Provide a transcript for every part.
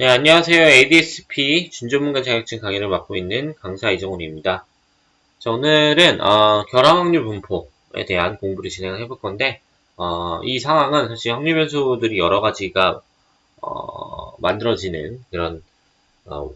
네, 안녕하세요. ADSP 준전문가 자격증 강의를 맡고 있는 강사 이정훈입니다. 자, 오늘은 결합확률 분포에 대한 공부를 진행을 해볼 건데 이 상황은 사실 확률 변수들이 여러 가지가 만들어지는 그런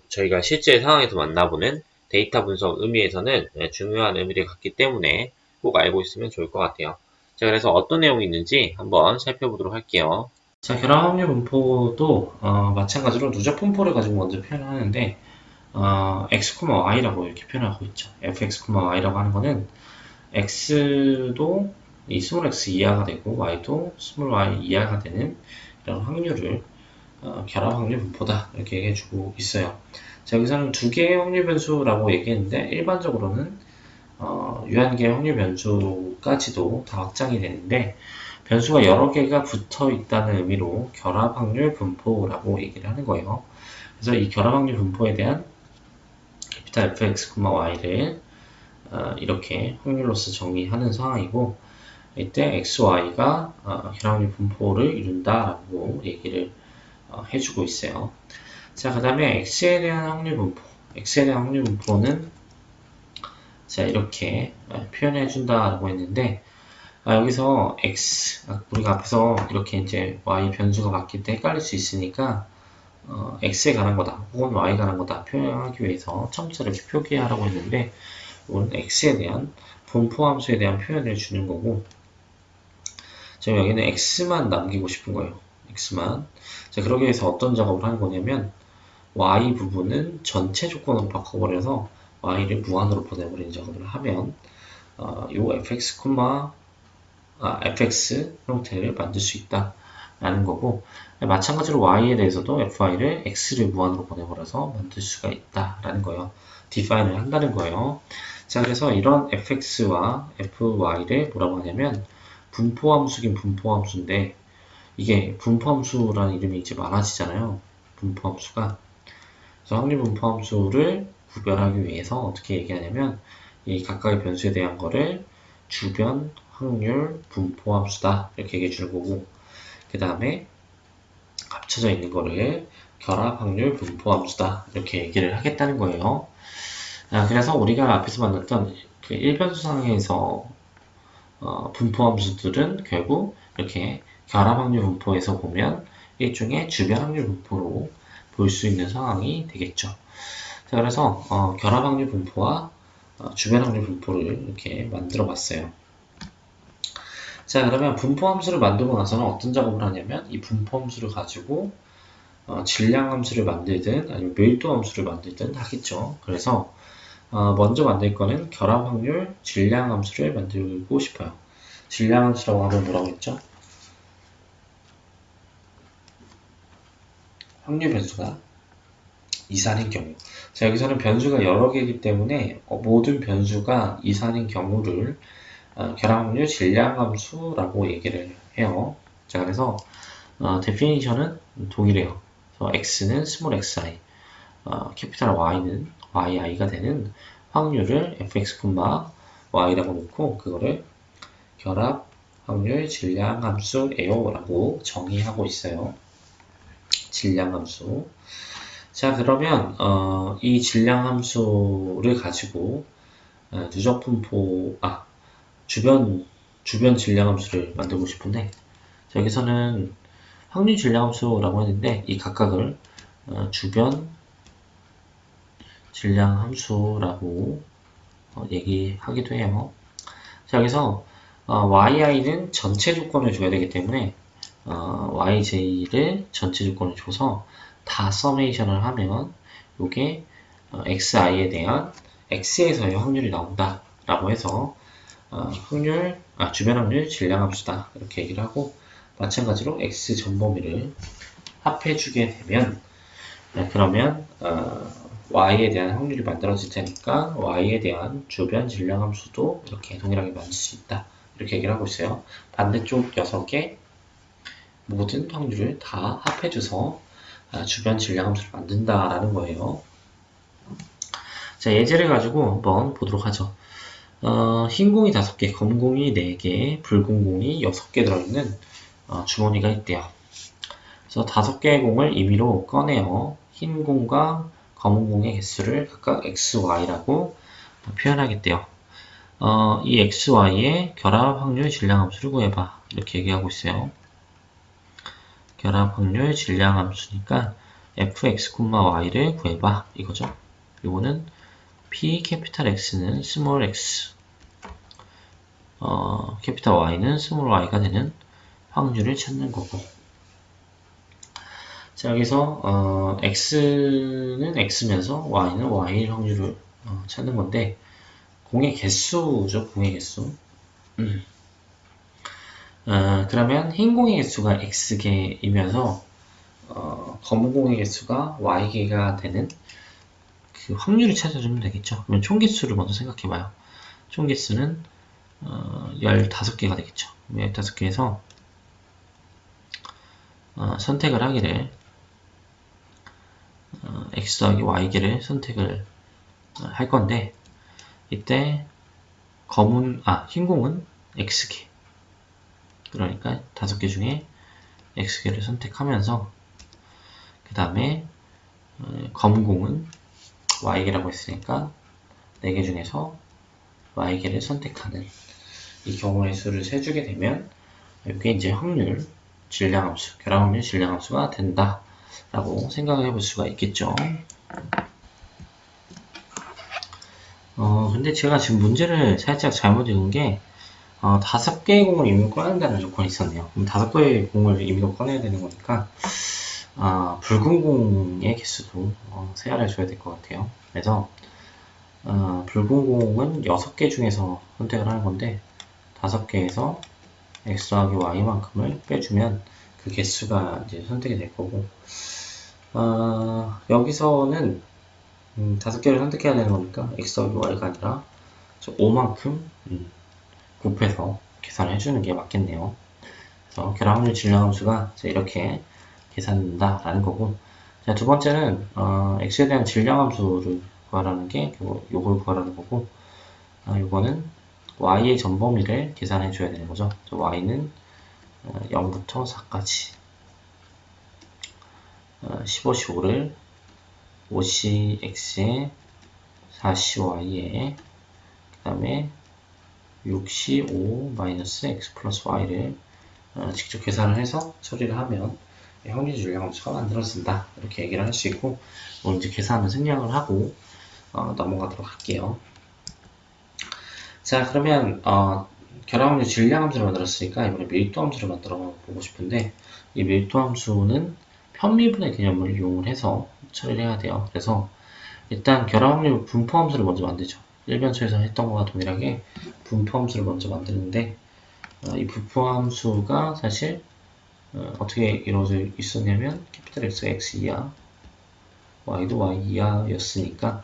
저희가 실제 상황에서 만나보는 데이터 분석 의미에서는 중요한 의미를 갖기 때문에 꼭 알고 있으면 좋을 것 같아요. 자, 그래서 어떤 내용이 있는지 한번 살펴보도록 할게요. 자, 결합확률 분포도 마찬가지로 누적 분포를 가지고 먼저 표현을 하는데 x, y라고 이렇게 표현하고 있죠. fx, y라고 하는 거는 x도 이 스몰 x 이하가 되고 y도 스몰 y 이하가 되는 이런 확률을 결합 확률 분포다 이렇게 얘기해주고 있어요. 자, 여기서는 두 개의 확률 변수라고 얘기했는데 일반적으로는 유한계 확률 변수까지도 다 확장이 되는데 변수가 여러 개가 붙어 있다는 의미로 결합 확률 분포라고 얘기를 하는 거예요. 그래서 이 결합 확률 분포에 대한 캐피탈 fx, y를 이렇게 확률로서 정의하는 상황이고 이때 x, y가 결합 확률 분포를 이룬다라고 얘기를 해주고 있어요. 자, 그 다음에 x에 대한 확률 분포, x에 대한 확률 분포는 자, 이렇게 표현해 준다라고 했는데 여기서 x, 우리가 앞에서 이렇게 이제 y 변수가 바뀔 때 헷갈릴 수 있으니까 x에 관한 거다 혹은 y에 관한 거다 표현하기 위해서 처음부터 이렇게 표기하라고 했는데 이건 x에 대한 분포함수에 대한 표현을 주는 거고 지금 여기는 x만 남기고 싶은 거예요. x만. 자, 그러기 위해서 어떤 작업을 하는 거냐면 y 부분은 전체 조건으로 바꿔버려서 y를 무한으로 보내버리는 작업을 하면 요 fx 형태를 만들 수 있다 라는 거고 마찬가지로 y에 대해서도 fy를 x를 무한으로 보내버려서 만들 수가 있다 라는 거예요. define을 한다는 거예요. 자, 그래서 이런 fx와 fy를 뭐라고 하냐면 분포함수긴 분포함수인데 이게 분포함수라는 이름이 이제 많아지잖아요. 분포함수가. 그래서 확률 분포함수를 구별하기 위해서 어떻게 얘기하냐면 이 각각의 변수에 대한 거를 주변 확률 분포함수다 이렇게 얘기해 주는 거고 그 다음에 합쳐져 있는 거를 결합 확률 분포함수다 이렇게 얘기를 하겠다는 거예요. 그래서 우리가 앞에서 만났던 그 일변수 상에서 분포함수들은 결국 이렇게 결합 확률 분포에서 보면 일종의 주변 확률 분포로 볼 수 있는 상황이 되겠죠. 자, 그래서 결합 확률 분포와 주변 확률 분포를 이렇게 만들어 봤어요. 자, 그러면 분포함수를 만들고 나서는 어떤 작업을 하냐면 이 분포함수를 가지고 질량함수를 만들든 아니면 밀도함수를 만들든 하겠죠. 그래서 먼저 만들 거는 결합 확률 질량함수를 만들고 싶어요. 질량함수라고 하면 뭐라고 했죠? 확률 변수가 이산인 경우. 자, 여기서는 변수가 여러 개이기 때문에 모든 변수가 이산인 경우를 결합 확률 질량함수라고 얘기를 해요. 자, 그래서 데피니션은 동일해요. 그래서 x는 스몰 xi, 캐피탈 y는 yi가 되는 확률을 fx, y라고 놓고 그거를 결합 확률 질량함수예요 라고 정의하고 있어요. 질량함수. 자, 그러면 이 질량함수를 가지고 누적 분포, 주변 질량함수를 만들고 싶은데 자, 여기서는 확률 질량함수라고 했는데 이 각각을 주변 질량함수라고 얘기하기도 해요. 자, 여기서 yi는 전체 조건을 줘야 되기 때문에 yj를 전체 조건을 줘서 다 서메이션을 하면 이게 xi에 대한 x에서의 확률이 나온다 라고 해서 주변 확률 질량함수다 이렇게 얘기를 하고 마찬가지로 x 전 범위를 합해주게 되면 그러면 y에 대한 확률이 만들어질 테니까 y에 대한 주변 질량함수도 이렇게 동일하게 만들 수 있다 이렇게 얘기를 하고 있어요. 반대쪽 6개 모든 확률을 다 합해줘서 주변 질량함수를 만든다라는 거예요. 자, 예제를 가지고 한번 보도록 하죠. 흰 공이 5개, 검 공이 4개, 붉은 공이 6개 들어있는 주머니가 있대요. 그래서 5개의 공을 임의로 꺼내어 흰 공과 검은 공의 개수를 각각 x, y라고 표현하겠대요. 이 x, y의 결합 확률 질량 함수를 구해봐. 이렇게 얘기하고 있어요. 결합 확률 질량 함수니까 fx, y를 구해봐. 이거죠. 이거는 p 캐피탈 X는 스몰 x, 캐피탈 Y는 스몰 y가 되는 확률을 찾는 거고. 자, 여기서 x는 x면서 y는 y일 확률을 찾는 건데, 공의 개수죠, 공의 개수. 그러면 흰 공의 개수가 x개이면서 검은 공의 개수가 y개가 되는 그 확률을 찾아주면 되겠죠. 그러면 총 개수를 먼저 생각해봐요. 총 개수는 15개가 되겠죠. 15개에서 선택을 하기를 x 더하기 y개를 선택을 할 건데, 이때 흰 공은 x개, 그러니까 5개 중에 x개를 선택하면서 그 다음에 검은 공은 y개라고 했으니까 4개 중에서 y개를 선택하는 이 경우의 수를 세주게 되면 이게 이제 확률 질량함수, 결합 확률 질량함수가 된다 라고 생각을 해볼 수가 있겠죠. 근데 제가 지금 문제를 살짝 잘못 읽은 게 5개의 공을 임의로 꺼낸다는 조건이 있었네요. 그럼 5개의 공을 임의로 꺼내야 되는 거니까 붉은 공의 개수도 세알을 줘야 될 것 같아요. 그래서 붉은 공은 6개 중에서 선택을 하는 건데 5개에서 x 더하기 y만큼을 빼주면 그 개수가 이제 선택이 될 거고, 여기서는 5개를 선택해야 되는 거니까 x 더하기 y가 아니라 5만큼 곱해서 계산을 해주는 게 맞겠네요. 그래서 결합 확률 질량함수가 이렇게 계산된다라는 거고, 자, 두 번째는 x에 대한 질량함수를 구하라는 게 요걸 구하라는 거고, 요거는 y의 전 범위를 계산해 줘야 되는 거죠. y는 0부터 4까지 15C5를 5CX에 4CY에 그 다음에 6C5-X 플러스 Y를 직접 계산을 해서 처리를 하면 확률 질량함수가 만들어진다, 이렇게 얘기를 할 수 있고, 오늘 이제 계산을 생략을 하고 넘어가도록 할게요. 자, 그러면 결합 확률 질량함수를 만들었으니까 이번에 밀도함수를 만들어 보고 싶은데, 이 밀도함수는 편미분의 개념을 이용을 해서 처리를 해야 돼요. 그래서 일단 결합 확률 분포함수를 먼저 만들죠. 일변처에서 했던 것과 동일하게 분포함수를 먼저 만드는데, 이 분포함수가 사실 어떻게 이루어져 있었냐면 캐피탈 X가 X 이하, Y도 Y 이하였으니까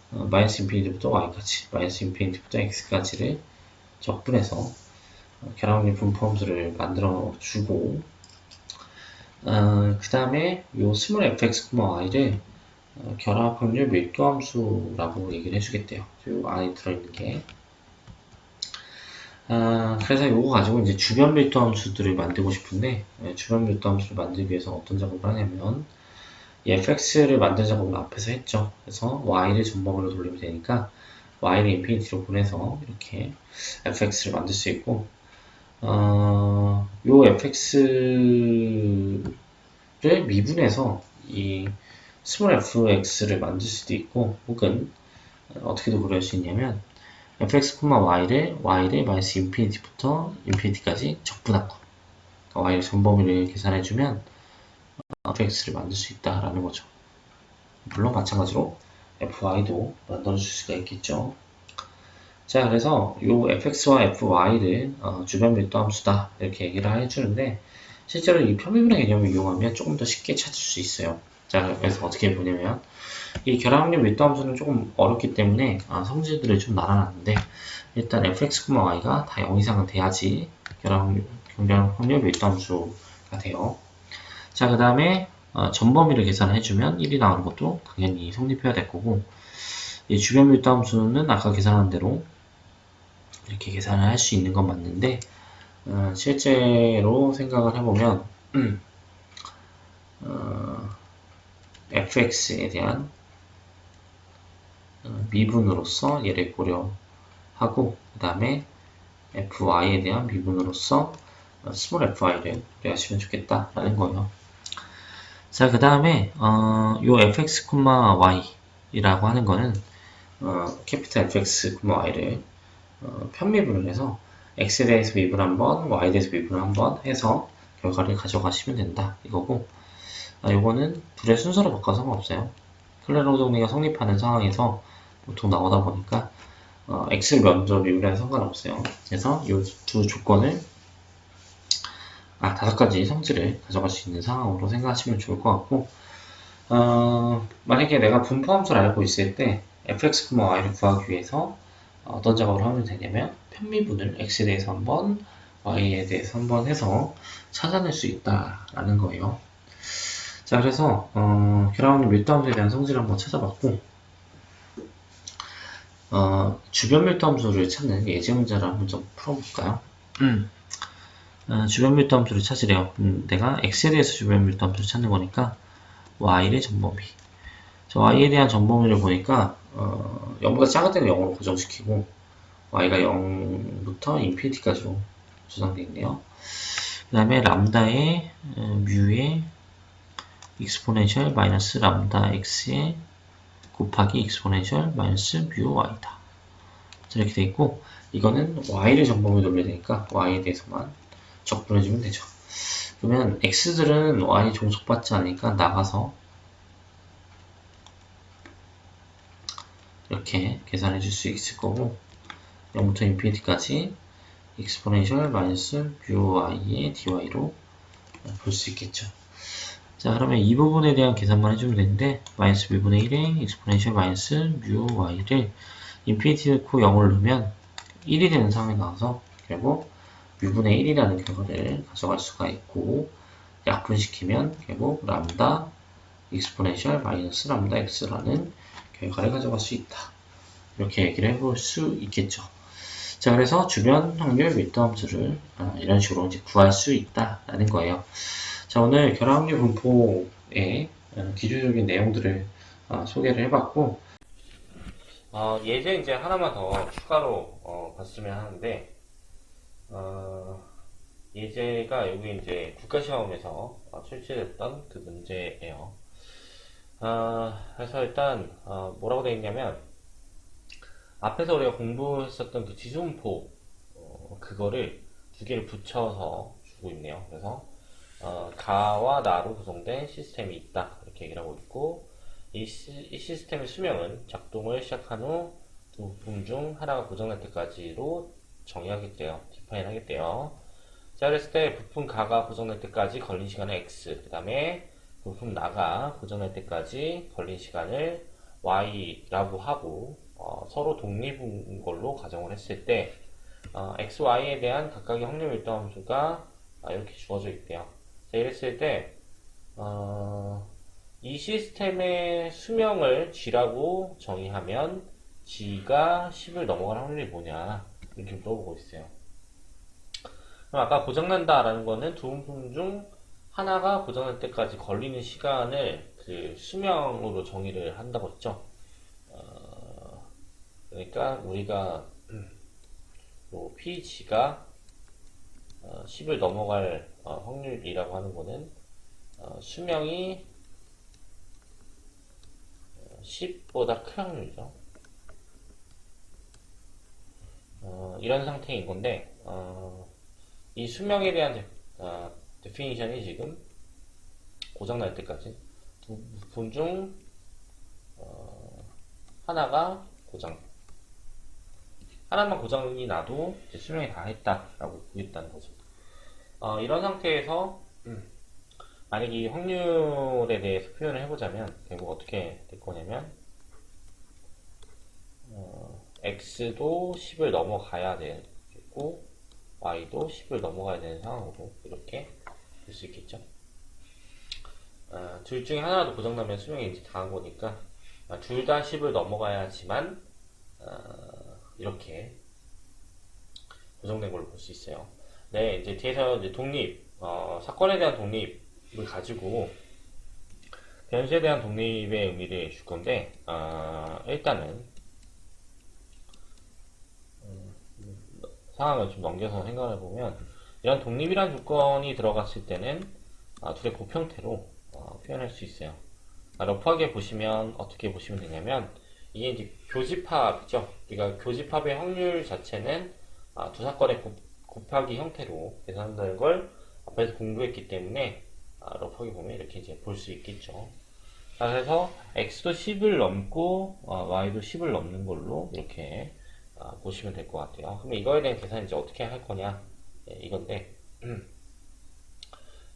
마이너스 인피니티부터 Y까지, 마이너스 인피니티부터 X까지를 적분해서 결합 확률 분포함수를 만들어 주고, 그 다음에 요 스몰 fx, y를 결합 확률 밀도함수라고 얘기를 해주겠대요. 요 안에 들어있는 게. 그래서 요거 가지고 이제 주변 밀도함수들을 만들고 싶은데, 주변 밀도함수를 만들기 위해서 어떤 작업을 하냐면, 이 fx를 만든 작업을 앞에서 했죠. 그래서 y를 전범위로 돌리면 되니까 y를 인피니티로 보내서 이렇게 fx를 만들 수 있고, 요 fx를 미분해서 이 스몰 fx를 만들 수도 있고, 혹은 어떻게도 그럴 수 있냐면 fx, y를 마이너스 인피니티부터 인피니티까지 적분한 거, 그러니까 y의 전범위를 계산해주면 fx를 만들 수 있다라는 거죠. 물론 마찬가지로 fy도 만들어줄 수가 있겠죠. 자, 그래서 요 fx와 fy를 주변 밀도 함수다, 이렇게 얘기를 해주는데, 실제로 이 편미분의 개념을 이용하면 조금 더 쉽게 찾을 수 있어요. 자, 그래서 어떻게 보냐면, 이 결합 확률 밀도 함수는 조금 어렵기 때문에 성질들을 좀 나눠놨는데, 일단 fx, y가 다 0 이상은 돼야지 결합 확률 밀도 함수가 돼요. 자, 그 다음에 전범위를 계산해주면 1이 나오는 것도 당연히 성립해야 될 거고, 이 주변 밀도 함수는 아까 계산한 대로 이렇게 계산을 할 수 있는 건 맞는데, 실제로 생각을 해보면 fx에 대한 미분으로서 얘를 고려하고 그 다음에 fy에 대한 미분으로서 스몰 fy를 고려하시면 좋겠다라는 거예요. 자, 그 다음에 요 fx, y이라고 하는 거는 캐피탈 fx, y를 편미분을 해서 x에 대해서 미분 한번, y에 대해서 미분 한번 해서 결과를 가져가시면 된다 이거고, 요거는 둘의 순서를 바꿔서 상관없어요. 클레로 정리가 성립하는 상황에서 보통 나오다 보니까 x를 먼저 미분해도 상관없어요. 그래서 이 두 조건을 다섯 가지 성질을 가져갈 수 있는 상황으로 생각하시면 좋을 것 같고, 만약에 내가 분포함수를 알고 있을 때 fx, y를 구하기 위해서 어떤 작업을 하면 되냐면 편미분을 x에 대해서 한번, y에 대해서 한번 해서 찾아낼 수 있다라는 거예요. 자, 그래서 결합함수 밀도함수에 대한 성질을 한번 찾아봤고, 주변 밀도함수를 찾는 예제 문제를 한번 좀 풀어볼까요? 주변 밀도함수를 찾으래요. 내가 x에 대해서 주변 밀도함수를 찾는 거니까 y의 전범위. y에 대한 전범위를 보니까 0보다 작을 때는 0으로 고정시키고 y가 0부터 인피니티까지로 조정되어 있네요. 그 다음에 람다의 뮤의 익스포넨셜 마이너스 람다 x의 곱하기 익스포넨셜 마이너스 뮤 y다. 이렇게 돼 있고, 이거는 y를 전범위로 돌려야 되니까 y에 대해서만 적분해주면 되죠. 그러면 x들은 y 종속받지 않으니까 나가서 이렇게 계산해 줄 수 있을 거고, 0부터 인피니티까지 익스포넨셜 마이너스 뮤 y의 dy로 볼 수 있겠죠. 자, 그러면 이 부분에 대한 계산만 해주면 되는데, 마이너스 뮤분의 1에 익스포넨셜 마이너스 뮤 y를 인피니티 넣고 0을 넣으면 1이 되는 상황이 나와서 결국 뮤분의 1이라는 결과를 가져갈 수가 있고, 약분시키면 결국 람다 익스포넨셜 마이너스 람다 x라는 결과를 가져갈 수 있다. 이렇게 얘기를 해볼 수 있겠죠. 자, 그래서 주변 확률 밀도함수를 이런 식으로 이제 구할 수 있다라는 거예요. 자, 오늘 결합확률 분포의 기초적인 내용들을 소개를 해봤고, 예제 이제 하나만 더 추가로 봤으면 하는데, 예제가 여기 이제 국가시험에서 출제됐던 그 문제예요. 그래서 일단 뭐라고 되어 있냐면, 앞에서 우리가 공부했었던 그 지수분포 그거를 두 개를 붙여서 주고 있네요. 그래서 가와 나로 구성된 시스템이 있다 이렇게 얘기를 하고 있고, 이 시스템의 수명은 작동을 시작한 후 두 부품 중 하나가 고정될 때까지로 정의하겠대요. 디파인 하겠대요. 자, 그랬을 때 부품 가가 고정될 때까지 걸린 시간은 x, 그 다음에 부품 나가 고정될 때까지 걸린 시간을 y라고 하고, 서로 독립인 걸로 가정을 했을 때 x, y에 대한 각각의 확률 밀도함수가 이렇게 주어져 있대요. 자, 이랬을 때 이 시스템의 수명을 g라고 정의하면 g가 10을 넘어갈 확률이 뭐냐 이렇게 물어보고 있어요. 그럼 아까 고장난다라는 거는 두 부품 중 하나가 고장날 때까지 걸리는 시간을 그 수명으로 정의를 한다고 했죠. 그러니까 우리가 PG가 10을 넘어갈 확률이라고 하는 거는 수명이 10보다 큰 확률이죠. 이런 상태인 건데, 이 수명에 대한 데피니션이 지금 고장날 때까지 두 부품 중 하나가 하나만 고장이 나도 이제 수명이 다 했다라고 보겠다는 거죠. 이런 상태에서 만약 이 확률에 대해서 표현을 해보자면 결국 어떻게 될 거냐면 x도 10을 넘어가야 되고 y도 10을 넘어가야 되는 상황으로 이렇게 볼 수 있겠죠. 둘 중에 하나라도 고장나면 수명이 이제 다한 거니까 둘 다 10을 넘어가야지만 이렇게 고정된 걸로 볼 수 있어요. 네, 이제 뒤에서 이제 독립, 사건에 대한 독립을 가지고 변수에 대한 독립의 의미를 줄 건데, 일단은 상황을 좀 넘겨서 생각해 보면, 이런 독립이란 조건이 들어갔을 때는 둘의 곱형태로 표현할 수 있어요. 러프하게 보시면 어떻게 보시면 되냐면, 이게 이제 교집합이죠. 그러니까 교집합의 확률 자체는 두 사건의 곱하기 형태로 계산한다는 걸 앞에서 공부했기 때문에 러프하게 보면 이렇게 이제 볼 수 있겠죠. 그래서 x도 10을 넘고 y도 10을 넘는 걸로 이렇게 보시면 될 것 같아요. 그럼 이거에 대한 계산 이제 어떻게 할 거냐 이건데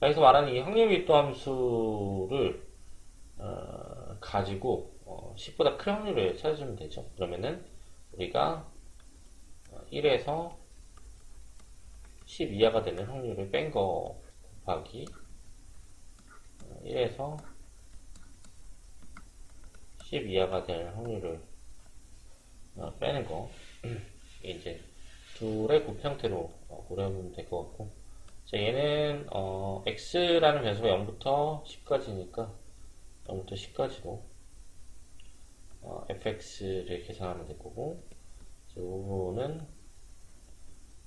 여기서 말하는 이 확률 밀도 함수를 가지고 10보다 큰 확률을 찾아주면 되죠. 그러면은 우리가 1에서 10 이하가 되는 확률을 뺀 거 곱하기 1에서 10 이하가 될 확률을 빼는 거 이제 둘의 곱형태로 고려하면 될 것 같고 자, 얘는 x라는 변수가 0부터 10까지니까 0부터 10까지로 fx를 계산하면 될 거고 이 부분은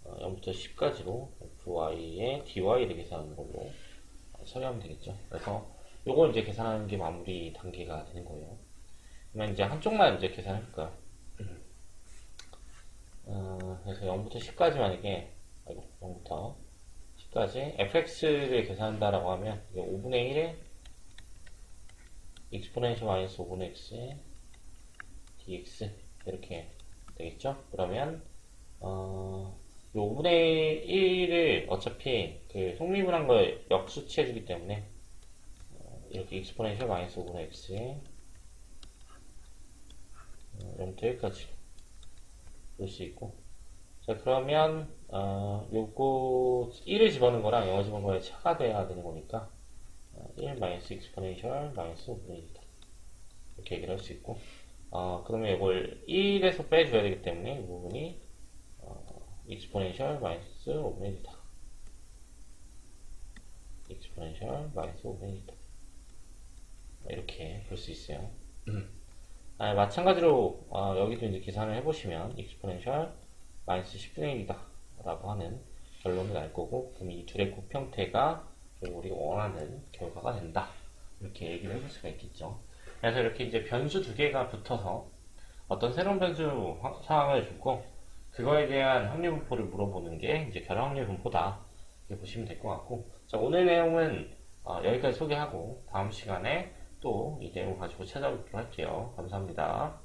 0부터 10까지로 fy의 dy를 계산하는 걸로 처리하면 되겠죠. 그래서 요걸 이제 계산하는 게 마무리 단계가 되는 거예요. 그러면 이제 한쪽만 이제 계산해볼까요? 그래서 0부터 10까지 만약에 0부터 10까지 fx를 계산한다라고 하면 이게 5분의 1에 exponential 마이너스 5분의 x dx 이렇게 되겠죠? 그러면 요 5분의 1을 어차피 그 속립을 한 걸 역수치해주기 때문에 이렇게 exponential 마이너스 5분의 x에 0부터 1까지 볼 수 있고 자 그러면 요거 1을 집어넣은 거랑 0을 집어넣은 거에 차가 돼야 되는 거니까 1 마이너스 exponential 마이너스 5분의 1이다 이렇게 얘기를 할 수 있고 그러면 이걸 1에서 빼줘야 되기 때문에 이 부분이 exponential 마이너스 5분의 1이다 exponential 마이너스 5분의 1이다 이렇게 볼 수 있어요. 마찬가지로 여기도 이제 계산을 해보시면 exponential 마이너스 10분의 1이다 라고 하는 결론을 날 거고 그럼 이 둘의 곱형태가 우리가 원하는 결과가 된다 이렇게 얘기를 해볼 수가 있겠죠. 그래서 이렇게 이제 변수 두 개가 붙어서 어떤 새로운 변수 상황을 주고 그거에 대한 확률 분포를 물어보는 게 이제 결합 확률 분포다 이렇게 보시면 될 것 같고 자 오늘 내용은 여기까지 소개하고 다음 시간에 또 이 내용 가지고 찾아오도록 할게요. 감사합니다.